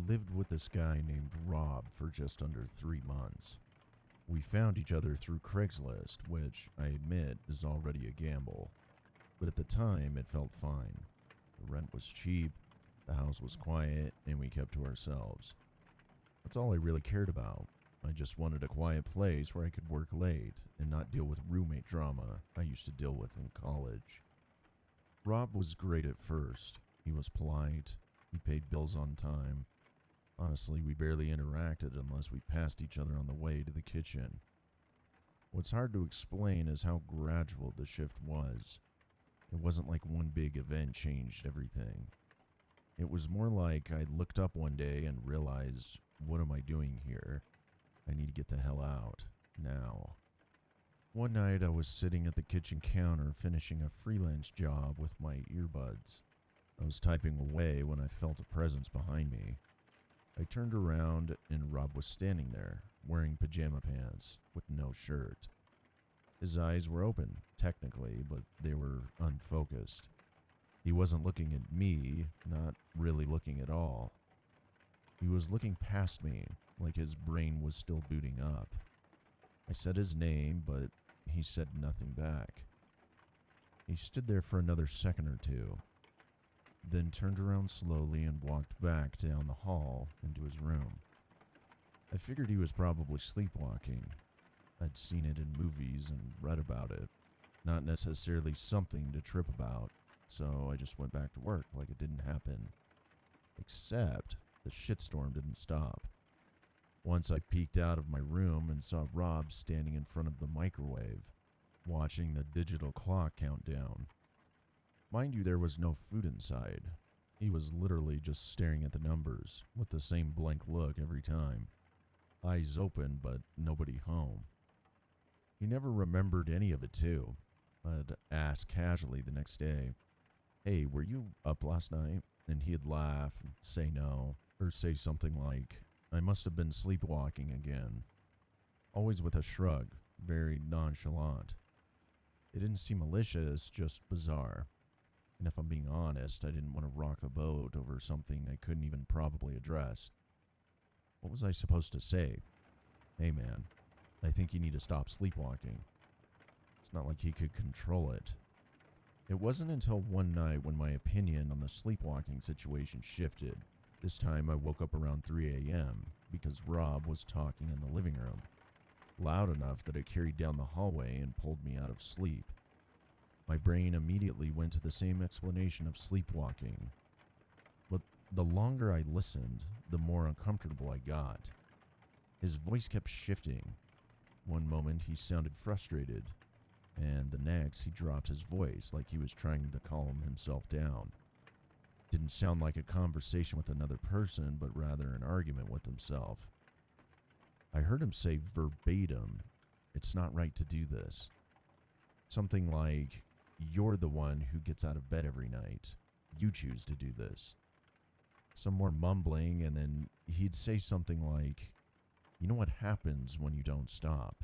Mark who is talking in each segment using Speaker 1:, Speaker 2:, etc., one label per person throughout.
Speaker 1: lived with this guy named Rob for just under 3 months. We found each other through Craigslist, which I admit is already a gamble. But at the time, it felt fine. The rent was cheap, the house was quiet, and we kept to ourselves. That's all I really cared about. I just wanted a quiet place where I could work late and not deal with roommate drama I used to deal with in college. Rob was great at first. He was polite. He paid bills on time. Honestly, we barely interacted unless we passed each other on the way to the kitchen. What's hard to explain is how gradual the shift was. It wasn't like one big event changed everything. It was more like I looked up one day and realized, what am I doing here? I need to get the hell out, now. One night I was sitting at the kitchen counter finishing a freelance job with my earbuds. I was typing away when I felt a presence behind me. I turned around and Rob was standing there, wearing pajama pants, with no shirt. His eyes were open, technically, but they were unfocused. He wasn't looking at me, not really looking at all. He was looking past me, like his brain was still booting up. I said his name, but he said nothing back. He stood there for another second or two, then turned around slowly and walked back down the hall into his room. I figured he was probably sleepwalking. I'd seen it in movies and read about it, not necessarily something to trip about, so I just went back to work like it didn't happen. Except the shitstorm didn't stop. Once I peeked out of my room and saw Rob standing in front of the microwave, watching the digital clock count down. Mind you, there was no food inside. He was literally just staring at the numbers, with the same blank look every time. Eyes open, but nobody home. He never remembered any of it too. I'd ask casually the next day, "Hey, were you up last night?" And he'd laugh and say no, or say something like, "I must have been sleepwalking again." Always with a shrug, very nonchalant. It didn't seem malicious, just bizarre. And if I'm being honest, I didn't want to rock the boat over something I couldn't even probably address. What was I supposed to say? "Hey man, I think you need to stop sleepwalking." It's not like he could control it. It wasn't until one night when my opinion on the sleepwalking situation shifted. This time I woke up around 3 a.m. because Rob was talking in the living room, loud enough that it carried down the hallway and pulled me out of sleep. My brain immediately went to the same explanation of sleepwalking. But the longer I listened, the more uncomfortable I got. His voice kept shifting. One moment he sounded frustrated, and the next he dropped his voice like he was trying to calm himself down. Didn't sound like a conversation with another person, but rather an argument with himself. I heard him say verbatim, "It's not right to do this." Something like, "You're the one who gets out of bed every night. You choose to do this." Some more mumbling, and then he'd say something like, "You know what happens when you don't stop."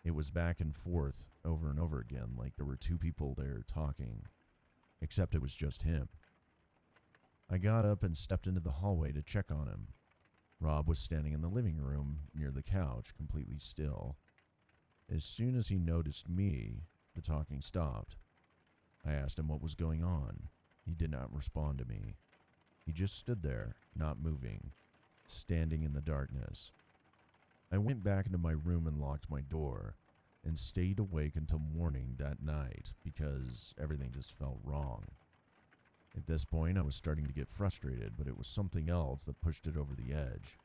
Speaker 1: It was back and forth over and over again, like there were two people there talking, except it was just him. I got up and stepped into the hallway to check on him. Rob was standing in the living room near the couch, completely still. As soon as he noticed me, the talking stopped. I asked him what was going on. He did not respond to me. He just stood there, not moving, standing in the darkness. I went back into my room and locked my door, and stayed awake until morning that night because everything just felt wrong. At this point, I was starting to get frustrated, but it was something else that pushed it over the edge.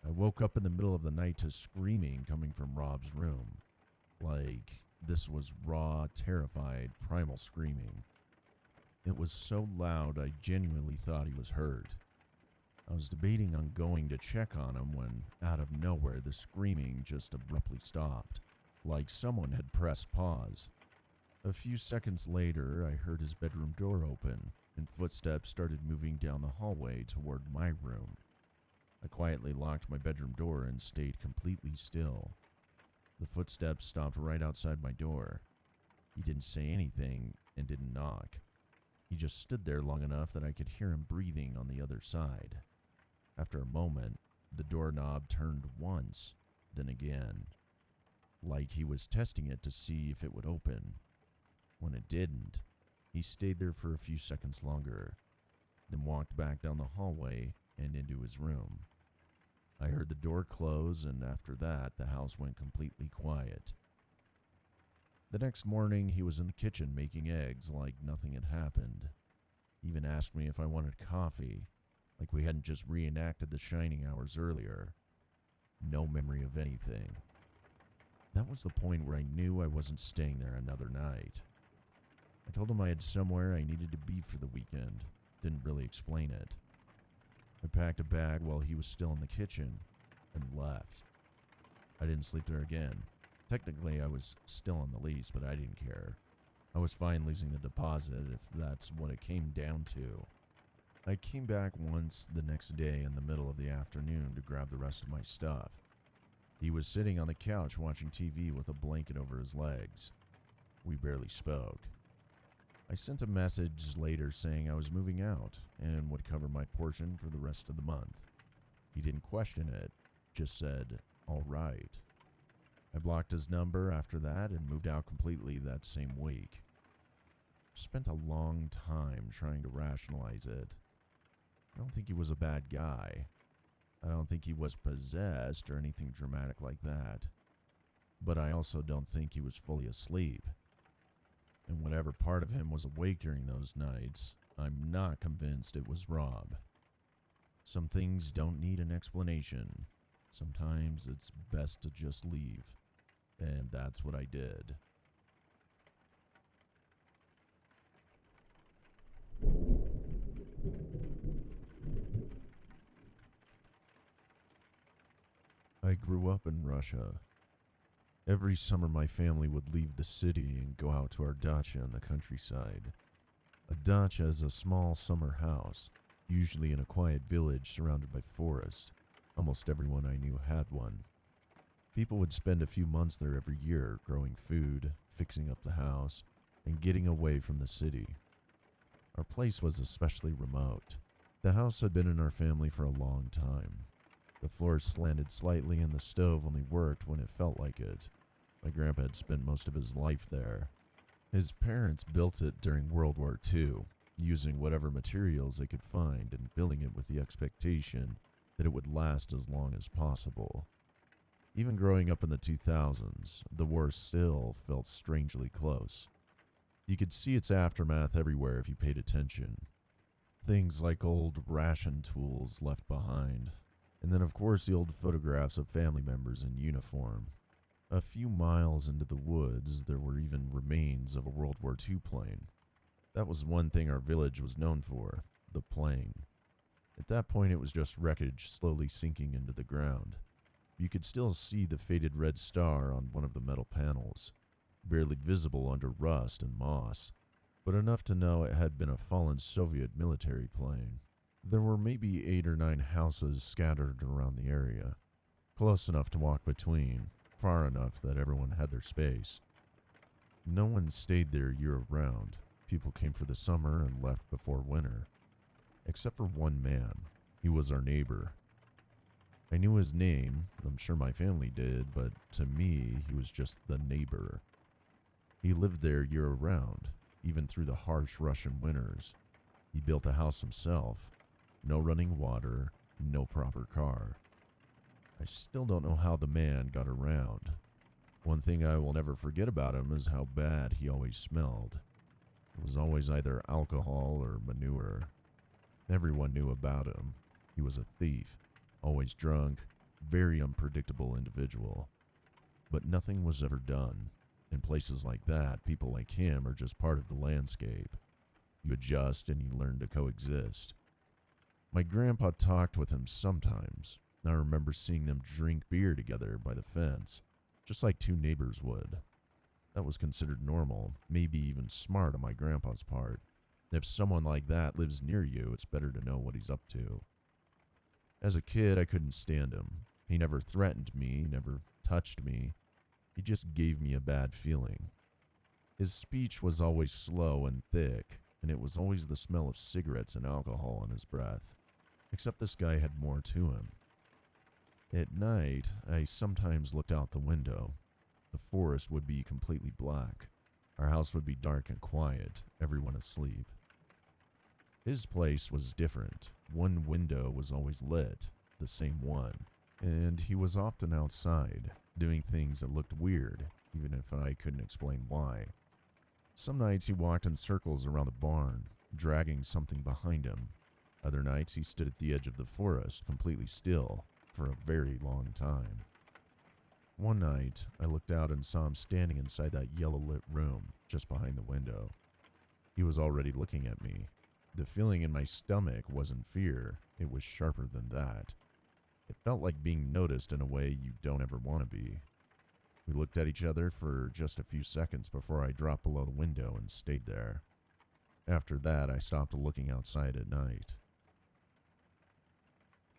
Speaker 1: I woke up in the middle of the night to screaming coming from Rob's room. Like, this was raw, terrified, primal screaming. It was so loud I genuinely thought he was hurt. I was debating on going to check on him when, out of nowhere, the screaming just abruptly stopped, like someone had pressed pause. A few seconds later, I heard his bedroom door open, and footsteps started moving down the hallway toward my room. I quietly locked my bedroom door and stayed completely still. The footsteps stopped right outside my door. He didn't say anything and didn't knock. He just stood there long enough that I could hear him breathing on the other side. After a moment, the doorknob turned once, then again, like he was testing it to see if it would open. When it didn't, he stayed there for a few seconds longer, then walked back down the hallway and into his room. I heard the door close, and after that, the house went completely quiet. The next morning, he was in the kitchen making eggs like nothing had happened. He even asked me if I wanted coffee, like we hadn't just reenacted the Shining hours earlier. No memory of anything. That was the point where I knew I wasn't staying there another night. I told him I had somewhere I needed to be for the weekend. Didn't really explain it. I packed a bag while he was still in the kitchen and left. I didn't sleep there again. Technically, I was still on the lease, but I didn't care. I was fine losing the deposit if that's what it came down to. I came back once the next day in the middle of the afternoon to grab the rest of my stuff. He was sitting on the couch watching TV with a blanket over his legs. We barely spoke. I sent a message later saying I was moving out and would cover my portion for the rest of the month. He didn't question it, just said, "All right." I blocked his number after that and moved out completely that same week. Spent a long time trying to rationalize it. I don't think he was a bad guy. I don't think he was possessed or anything dramatic like that. But I also don't think he was fully asleep. And whatever part of him was awake during those nights, I'm not convinced it was Rob. Some things don't need an explanation. Sometimes it's best to just leave. And that's what I did. I grew up in Russia. Every summer my family would leave the city and go out to our dacha in the countryside. A dacha is a small summer house, usually in a quiet village surrounded by forest. Almost everyone I knew had one. People would spend a few months there every year, growing food, fixing up the house, and getting away from the city. Our place was especially remote. The house had been in our family for a long time. The floor slanted slightly and the stove only worked when it felt like it. My grandpa had spent most of his life there. His parents built it during World War II, using whatever materials they could find and building it with the expectation that it would last as long as possible. Even growing up in the 2000s, the war still felt strangely close. You could see its aftermath everywhere if you paid attention. Things like old ration tools left behind, and then of course the old photographs of family members in uniform. A few miles into the woods, there were even remains of a World War II plane. That was one thing our village was known for, the plane. At that point it was just wreckage slowly sinking into the ground. You could still see the faded red star on one of the metal panels, barely visible under rust and moss, but enough to know it had been a fallen Soviet military plane. There were maybe 8 or 9 houses scattered around the area, close enough to walk between, far enough that everyone had their space. No one stayed there year-round. People came for the summer and left before winter. Except for one man. He was our neighbor. I knew his name, I'm sure my family did, but to me, he was just the neighbor. He lived there year-round, even through the harsh Russian winters. He built a house himself. No running water, no proper car. I still don't know how the man got around. One thing I will never forget about him is how bad he always smelled. It was always either alcohol or manure. Everyone knew about him. He was a thief, always drunk, very unpredictable individual. But nothing was ever done. In places like that, people like him are just part of the landscape. You adjust and you learn to coexist. My grandpa talked with him sometimes. I remember seeing them drink beer together by the fence, just like 2 neighbors would. That was considered normal, maybe even smart on my grandpa's part. If someone like that lives near you, it's better to know what he's up to. As a kid, I couldn't stand him. He never threatened me, never touched me. He just gave me a bad feeling. His speech was always slow and thick, and it was always the smell of cigarettes and alcohol in his breath. except this guy had more to him. At night, I sometimes looked out the window. The forest would be completely black. Our house would be dark and quiet, everyone asleep. His place was different. One window was always lit, the same one, and he was often outside, doing things that looked weird, even if I couldn't explain why. Some nights he walked in circles around the barn, dragging something behind him. Other nights he stood at the edge of the forest, completely still, for a very long time. One night, I looked out and saw him standing inside that yellow-lit room, just behind the window. He was already looking at me. The feeling in my stomach wasn't fear, it was sharper than that. It felt like being noticed in a way you don't ever want to be. We looked at each other for just a few seconds before I dropped below the window and stayed there. After that, I stopped looking outside at night.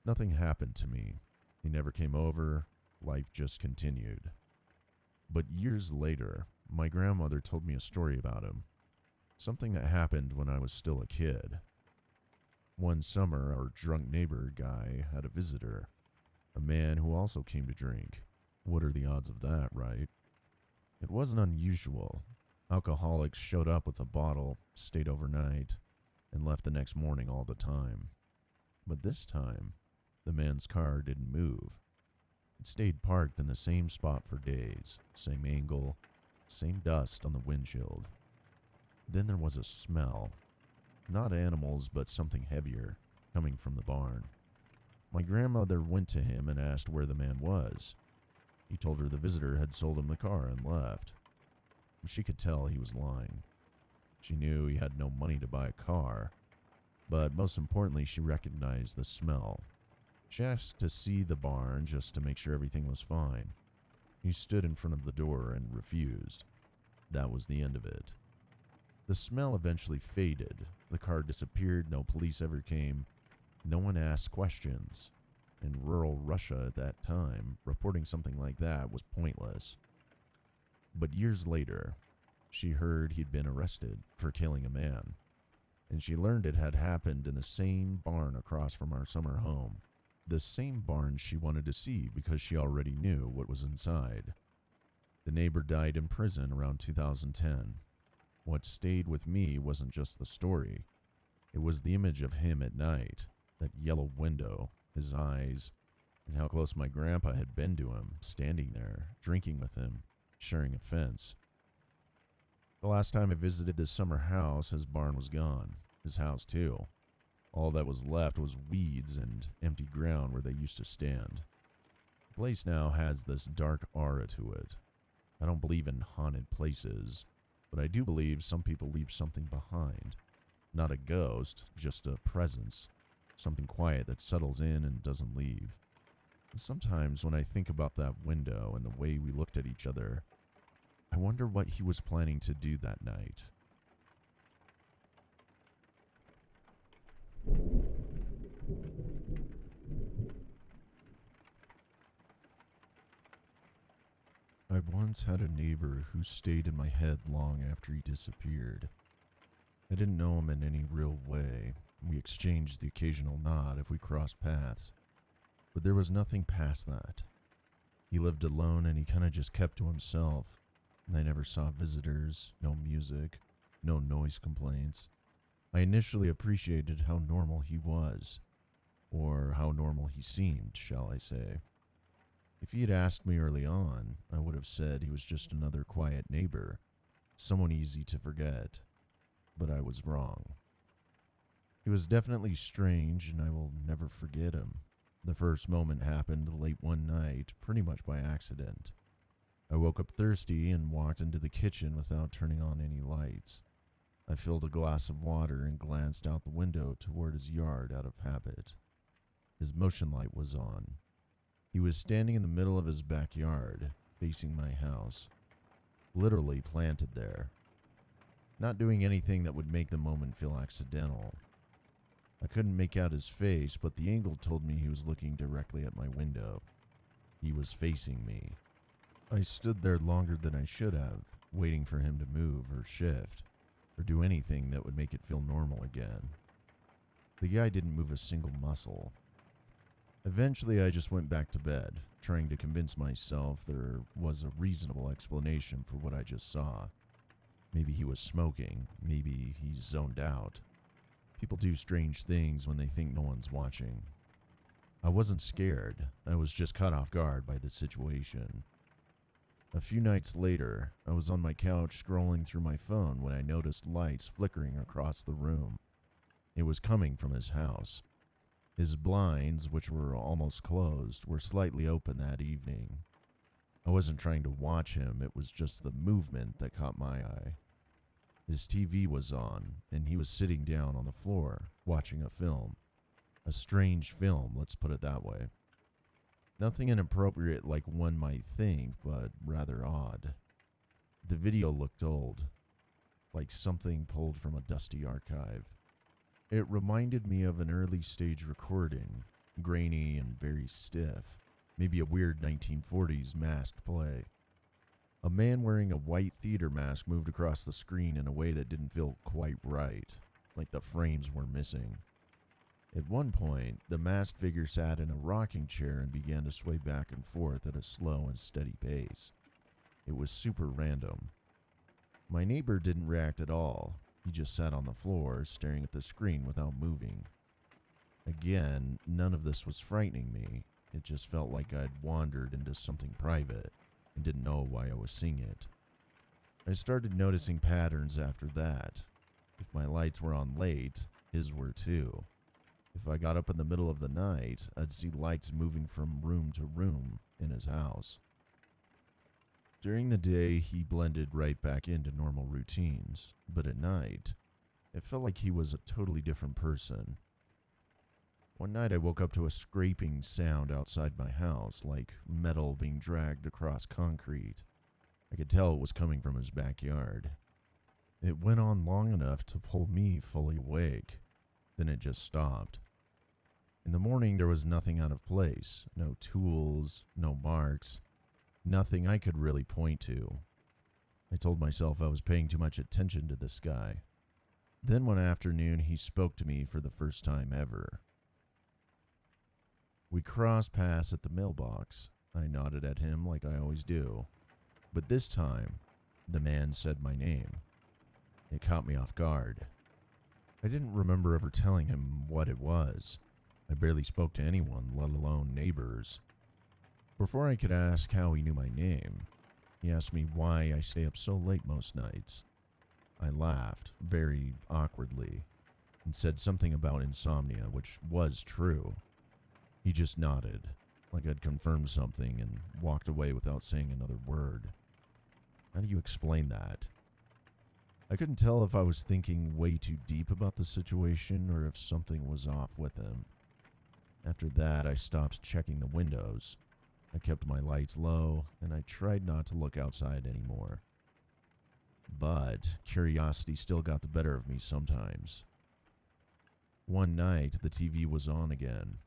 Speaker 1: Nothing happened to me. He never came over. Life just continued. But years later, my grandmother told me a story about him. Something that happened when I was still a kid. One summer, our drunk neighbor guy had a visitor, a man who also came to drink. What are the odds of that, right? It wasn't unusual. Alcoholics showed up with a bottle, stayed overnight, and left the next morning all the time. But this time, the man's car didn't move. It stayed parked in the same spot for days, same angle, same dust on the windshield. Then there was a smell. Not animals, but something heavier, coming from the barn. My grandmother went to him and asked where the man was. He told her the visitor had sold him the car and left. She could tell he was lying. She knew he had no money to buy a car, but most importantly, she recognized the smell. She asked to see the barn just to make sure everything was fine. He stood in front of the door and refused. That was the end of it. The smell eventually faded. The car disappeared. No police ever came. No one asked questions. In rural Russia at that time, reporting something like that was pointless. But years later, she heard he'd been arrested for killing a man, and she learned it had happened in the same barn across from our summer home. The same barn she wanted to see because she already knew what was inside. The neighbor died in prison around 2010. What stayed with me wasn't just the story. It was the image of him at night, that yellow window, his eyes, and how close my grandpa had been to him, standing there, drinking with him, sharing a fence. The last time I visited this summer house, his barn was gone. His house, too. All that was left was weeds and empty ground where they used to stand. The place now has this dark aura to it. I don't believe in haunted places, but I do believe some people leave something behind. Not a ghost, just a presence. Something quiet that settles in and doesn't leave. And sometimes when I think about that window and the way we looked at each other, I wonder what he was planning to do that night. I once had a neighbor who stayed in my head long after he disappeared. I didn't know him in any real way. We exchanged the occasional nod if we crossed paths, but there was nothing past that. He lived alone and he kind of just kept to himself. I never saw visitors, no music, no noise complaints. I initially appreciated how normal he was, or how normal he seemed, shall I say. If he had asked me early on, I would have said he was just another quiet neighbor, someone easy to forget. But I was wrong. He was definitely strange, and I will never forget him. The first moment happened late one night, pretty much by accident. I woke up thirsty and walked into the kitchen without turning on any lights. I filled a glass of water and glanced out the window toward his yard out of habit. His motion light was on. He was standing in the middle of his backyard, facing my house, literally planted there, not doing anything that would make the moment feel accidental. I couldn't make out his face, but the angle told me he was looking directly at my window. He was facing me. I stood there longer than I should have, waiting for him to move or shift, or do anything that would make it feel normal again. The guy didn't move a single muscle. Eventually, I just went back to bed, trying to convince myself there was a reasonable explanation for what I just saw. Maybe he was smoking, maybe he zoned out. People do strange things when they think no one's watching. I wasn't scared, I was just caught off guard by the situation. A few nights later, I was on my couch scrolling through my phone when I noticed lights flickering across the room. It was coming from his house. His blinds, which were almost closed, were slightly open that evening. I wasn't trying to watch him, it was just the movement that caught my eye. His TV was on, and he was sitting down on the floor, watching a film. A strange film, let's put it that way. Nothing inappropriate like one might think, but rather odd. The video looked old, like something pulled from a dusty archive. It reminded me of an early stage recording, grainy and very stiff, maybe a weird 1940s masked play. A man wearing a white theater mask moved across the screen in a way that didn't feel quite right, like the frames were missing. At one point, the masked figure sat in a rocking chair and began to sway back and forth at a slow and steady pace. It was super random. My neighbor didn't react at all. He just sat on the floor, staring at the screen without moving. Again, none of this was frightening me. It just felt like I'd wandered into something private and didn't know why I was seeing it. I started noticing patterns after that. If my lights were on late, his were too. If I got up in the middle of the night, I'd see lights moving from room to room in his house. During the day, he blended right back into normal routines, but at night, it felt like he was a totally different person. One night I woke up to a scraping sound outside my house, like metal being dragged across concrete. I could tell it was coming from his backyard. It went on long enough to pull me fully awake. Then it just stopped. In the morning, there was nothing out of place. No tools, no marks, nothing I could really point to. I told myself I was paying too much attention to this guy. Then one afternoon, he spoke to me for the first time ever. We crossed paths at the mailbox. I nodded at him like I always do. But this time, the man said my name. It caught me off guard. I didn't remember ever telling him what it was. I barely spoke to anyone, let alone neighbors. Before I could ask how he knew my name, he asked me why I stay up so late most nights. I laughed, very awkwardly, and said something about insomnia, which was true. He just nodded, like I'd confirmed something, and walked away without saying another word. How do you explain that? I couldn't tell if I was thinking way too deep about the situation or if something was off with him. After that, I stopped checking the windows. I kept my lights low, and I tried not to look outside anymore. But curiosity still got the better of me sometimes. One night, the TV was on again.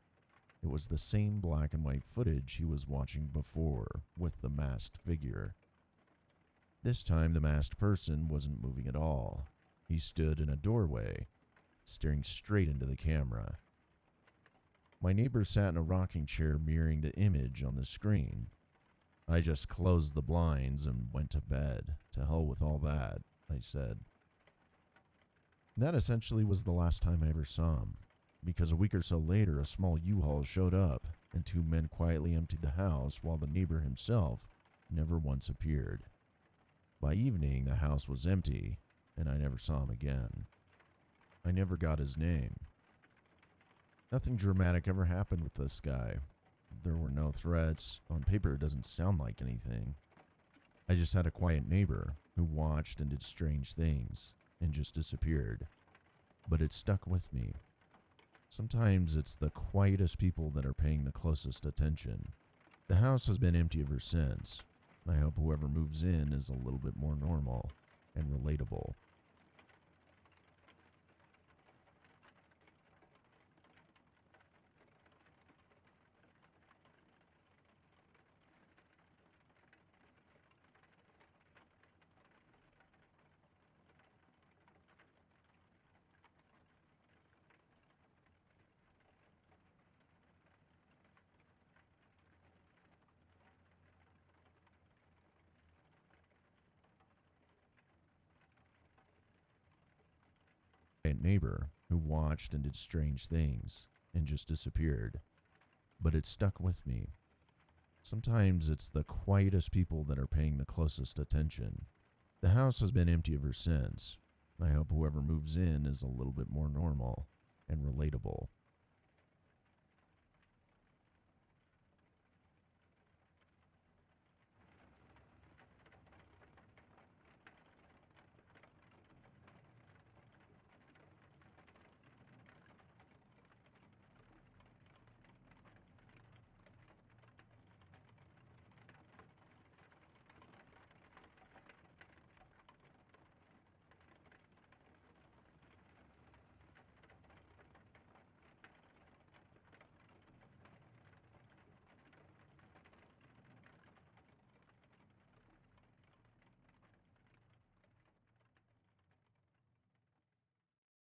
Speaker 1: It was the same black and white footage he was watching before, with the masked figure. This time, the masked person wasn't moving at all. He stood in a doorway, staring straight into the camera. My neighbor sat in a rocking chair mirroring the image on the screen. I just closed the blinds and went to bed. To hell with all that, I said. That essentially was the last time I ever saw him, because a week or so later, a small U-Haul showed up, and two men quietly emptied the house while the neighbor himself never once appeared. By evening, the house was empty, and I never saw him again. I never got his name. Nothing dramatic ever happened with this guy. There were no threats. On paper, it doesn't sound like anything. I just had a quiet neighbor who watched and did strange things and just disappeared. But it stuck with me. Sometimes it's the quietest people that are paying the closest attention. The house has been empty ever since. I hope whoever moves in is a little bit more normal and relatable. a neighbor who watched and did strange things and just disappeared, but it stuck with me. Sometimes it's the quietest people that are paying the closest attention. The house has been empty ever since. I hope whoever moves in is a little bit more normal and relatable.